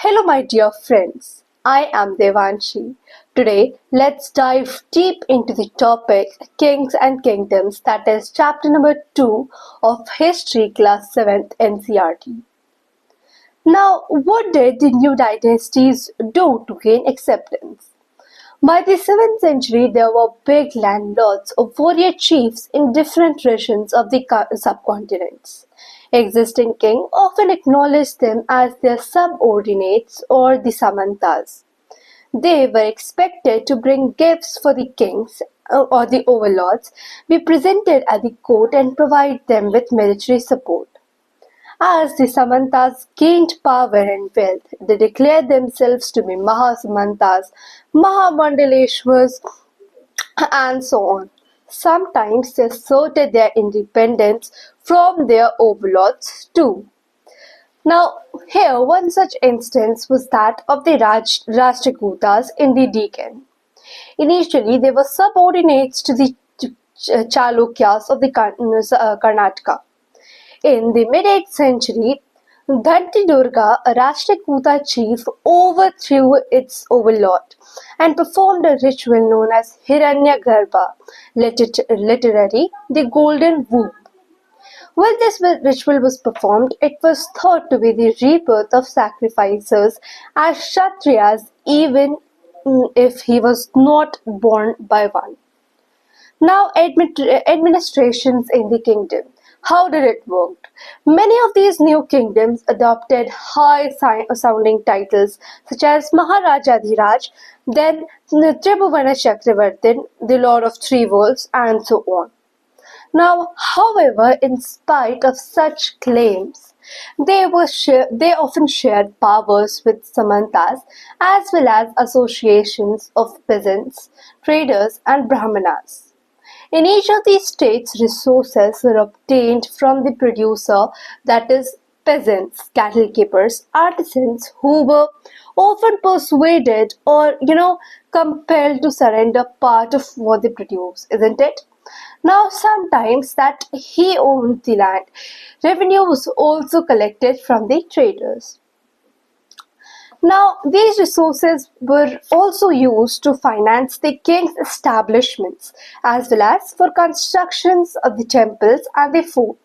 Hello, my dear friends. I am Devanshi. Today, let's dive deep into the topic Kings and Kingdoms, that is chapter number 2 of History Class 7th NCRT. Now, what did the new dynasties do to gain acceptance? By the 7th century, there were big landlords or warrior chiefs in different regions of the subcontinents. Existing king often acknowledged them as their subordinates or the samantas. They were expected to bring gifts for the kings or the overlords, be presented at the court and provide them with military support. As the Samantas gained power and wealth, they declared themselves to be Mahasamantas, Mahamandaleshwars, and so on. Sometimes they asserted their independence from their overlords too. Now, here one such instance was that of the Rashtrakutas in the Deccan. Initially, they were subordinates to the Chalukyas of the Karnataka. In the mid-8th century, Dhantidurga, a Rashtrakuta chief, overthrew its overlord and performed a ritual known as Hiranyagarbha, literally the golden womb. When this ritual was performed, it was thought to be the rebirth of sacrifices as Kshatriyas, even if he was not born by one. Now, administrations in the kingdom. How did it work? Many of these new kingdoms adopted high-sounding titles such as Maharajadhiraj, then Tribhuvana Chakravartin, the Lord of Three Worlds, and so on. Now, however, in spite of such claims, they often shared powers with Samantas as well as associations of peasants, traders, and Brahmanas. In each of these states, resources were obtained from the producer, that is, peasants, cattle keepers, artisans who were often persuaded or, compelled to surrender part of what they produce, isn't it? Now, sometimes that he owned the land, revenue was also collected from the traders. Now, these resources were also used to finance the king's establishments as well as for constructions of the temples and the fort.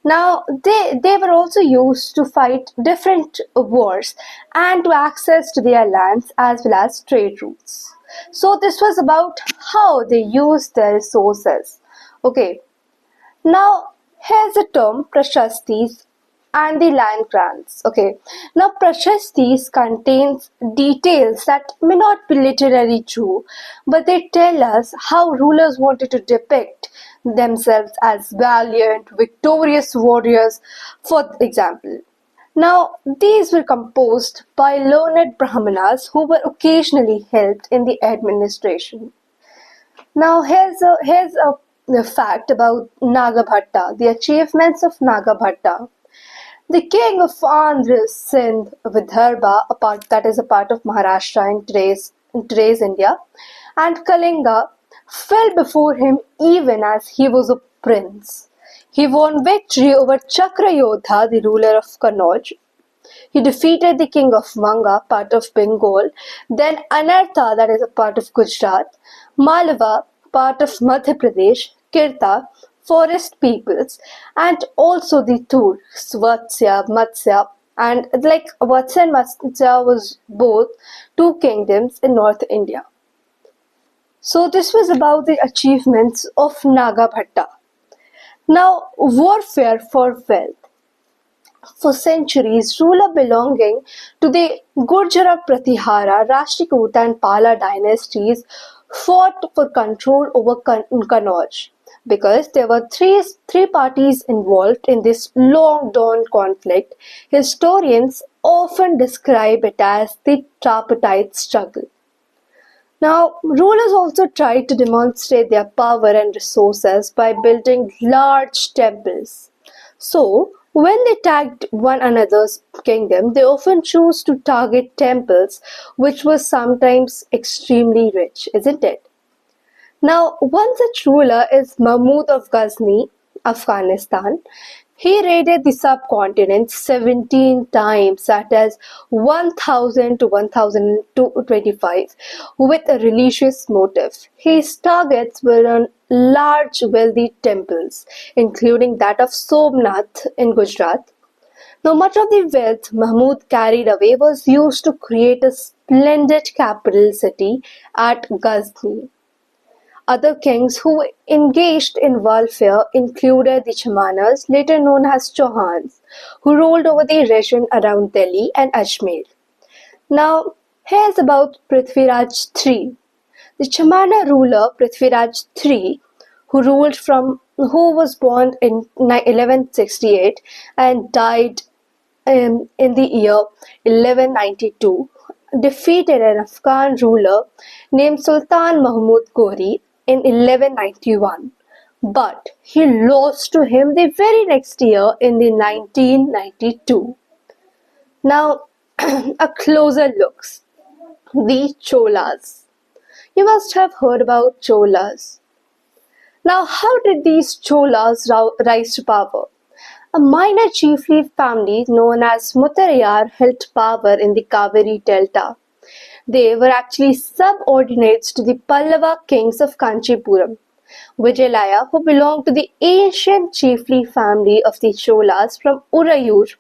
Now, they were also used to fight different wars and to access to their lands as well as trade routes. So, this was about how they used their resources. Okay, now here's the term Prashastis and the land grants. Okay, now Prashastis contains details that may not be literally true, but they tell us how rulers wanted to depict themselves as valiant, victorious warriors, for example. Now, these were composed by learned Brahmanas who were occasionally helped in the administration. Now, here's a fact about Nagabhatta, the achievements of Nagabhatta. The king of Andhra, Sindh, Vidarbha, that is a part of Maharashtra in today's India, and Kalinga fell before him even as he was a prince. He won victory over Chakrayodha, the ruler of Kannauj. He defeated the king of Vanga, part of Bengal, then Anartha, that is a part of Gujarat, Malwa, part of Madhya Pradesh, Kirta, forest peoples, and also the Turks, Vatsya, Matsya, and Vatsya and Matsya was both two kingdoms in North India. So this was about the achievements of Nagabhatta. Now, warfare for wealth. For centuries, ruler belonging to the Gurjara, Pratihara, Rashtrakuta and Pala dynasties fought for control over Kannauj. Because there were three parties involved in this long-drawn conflict, historians often describe it as the tripartite struggle. Now, rulers also tried to demonstrate their power and resources by building large temples. So, when they attacked one another's kingdom, they often chose to target temples which were sometimes extremely rich, isn't it? Now, one such ruler is Mahmud of Ghazni, Afghanistan. He raided the subcontinent 17 times, that is 1000 to 1025, with a religious motive. His targets were on large wealthy temples, including that of Somnath in Gujarat. Now much of the wealth Mahmud carried away was used to create a splendid capital city at Ghazni. Other kings who engaged in warfare included the Chamanas, later known as Chauhans, who ruled over the region around Delhi and Ajmer. Now, here's about Prithviraj III. The Chamana ruler Prithviraj III, who was born in 1168 and died in the year 1192, defeated an Afghan ruler named Sultan Mahmud Ghori in 1191, but he lost to him the very next year in the 1992. Now, a closer look. The Cholas. You must have heard about Cholas. Now, how did these Cholas rise to power? A minor chiefly family known as Muttarayar held power in the Kaveri Delta. They were actually subordinates to the Pallava kings of Kanchipuram. Vijayalaya, who belonged to the ancient chiefly family of the Cholas from Urayur,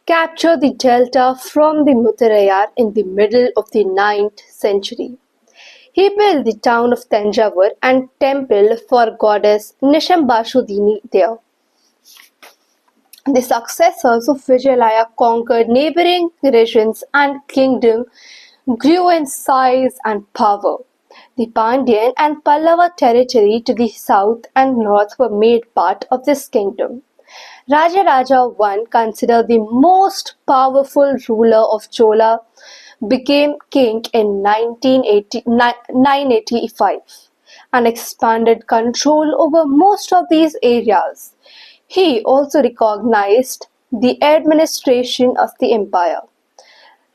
captured the delta from the Muttarayar in the middle of the 9th century. He built the town of Tanjavur and temple for goddess Nishambashudini there. The successors of Vijayalaya conquered neighboring regions and kingdom grew in size and power. The Pandyan and Pallava territory to the south and north were made part of this kingdom. Rajaraja I, considered the most powerful ruler of Chola, became king in 985 and expanded control over most of these areas. He also recognized the administration of the empire.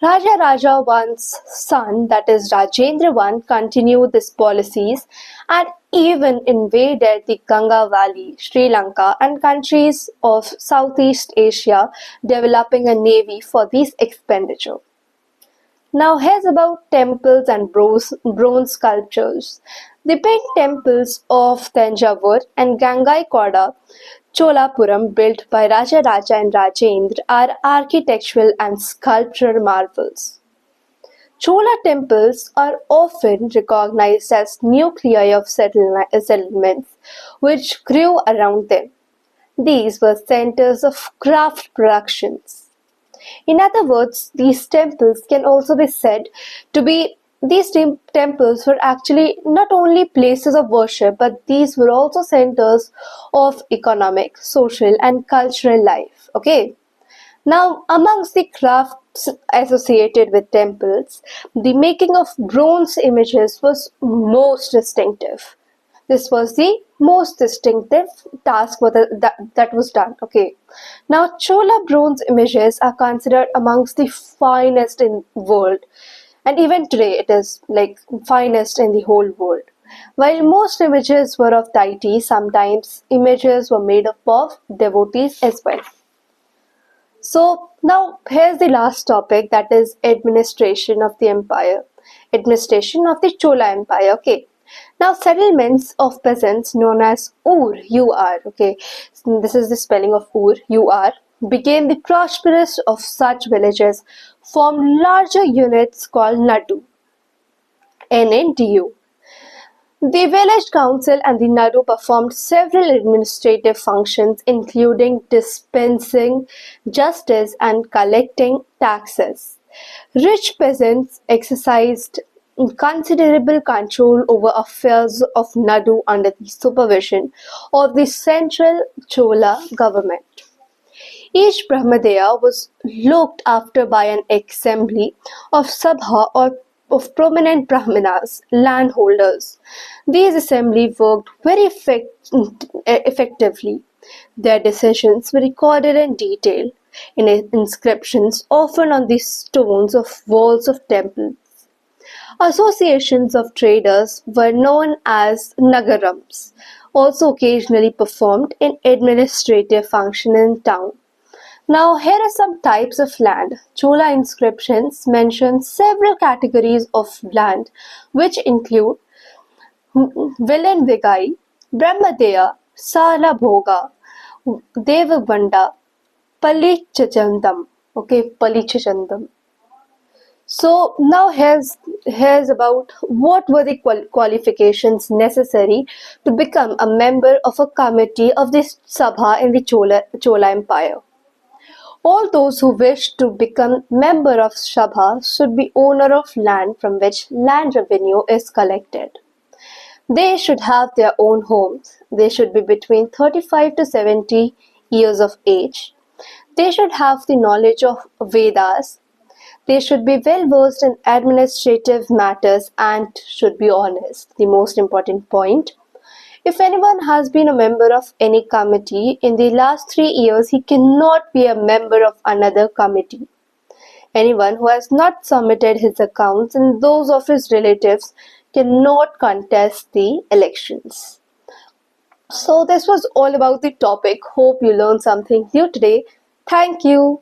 Raja I's son, that is Rajendra I, continued these policies and even invaded the Ganga Valley, Sri Lanka and countries of Southeast Asia, developing a navy for this expenditure. Now here's about temples and bronze sculptures. The big temples of Tanjavur and Gangaikonda, Cholapuram, built by Rajaraja and Rajendra, are architectural and sculptural marvels. Chola temples are often recognized as nuclei of settlements which grew around them. These were centers of craft productions. In other words, these temples can also be said to be temples were actually not only places of worship, but these were also centers of economic, social, and cultural life. Okay. Now, amongst the crafts associated with temples, the making of bronze images was most distinctive. This was the most distinctive task that was done. Okay. Now, Chola bronze images are considered amongst the finest in the world. And even today, it is like finest in the whole world. While most images were of deities, sometimes images were made up of devotees as well. So now here's the last topic, that is administration of the empire. Administration of the Chola Empire. Okay. Now settlements of peasants known as UR, okay, so this is the spelling of UR, became the prosperous of such villages, formed larger units called Nadu, NNDU. The village council and the Nadu performed several administrative functions, including dispensing justice and collecting taxes. Rich peasants exercised considerable control over affairs of Nadu under the supervision of the central Chola government. Each Brahmadeya was looked after by an assembly of Sabha or of prominent Brahmanas, landholders. These assemblies worked very effectively. Their decisions were recorded in detail in inscriptions, often on the stones of walls of temples. Associations of traders were known as nagarams, also occasionally performed in administrative function in town. Now here are some types of land. Chola inscriptions mention several categories of land which include Villain-Vigai, Brahmadeya, Sarabhoga, Devabanda, Palichachandam. Okay, Palichachandam. So now here's about what were the qualifications necessary to become a member of a committee of the Sabha in the Chola Empire. All those who wish to become member of Sabha should be owner of land from which land revenue is collected. They should have their own homes. They should be between 35 to 70 years of age. They should have the knowledge of Vedas. They should be well versed in administrative matters and should be honest. The most important point. If anyone has been a member of any committee in the last 3 years, he cannot be a member of another committee. Anyone who has not submitted his accounts and those of his relatives cannot contest the elections. So this was all about the topic. Hope you learned something new today. Thank you.